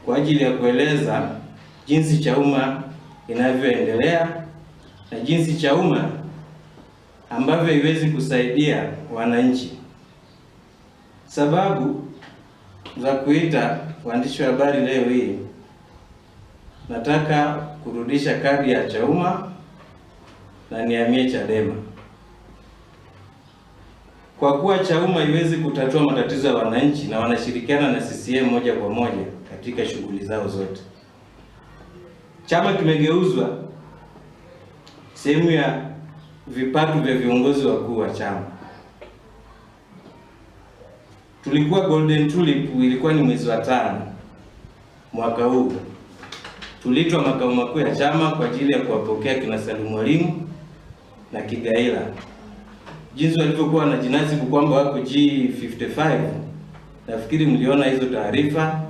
kwa ajili ya kueleza jinsi Chauma inavyoendelea na jinsi Chauma ambavyo haiwezi kusaidia wananchi. Sababu za kuita waandishi wa habari leo hii, nataka kurudisha kadi ya Chauma na nihamie Chadema. Kwa kuwa Chauma haiwezi kutatua matatizo ya wananchi na wanashirikiana na CCM moja kwa moja katika shughuli zao zote. Chama kimegeuzwa sehemu ya vipato vya viongozi wakuu wa chama. Tulikuwa Golden Tulip, ilikuwa ni mwezi wa 5 mwaka huu. Tuliitwa makao makuu ya chama kwa ajili ya kuwapokea kina Salim Mwalimu na Kigaila. Jinsi walivyokuwa wanajinasibu kwamba wako G55, nafikiri mliona hizo taarifa.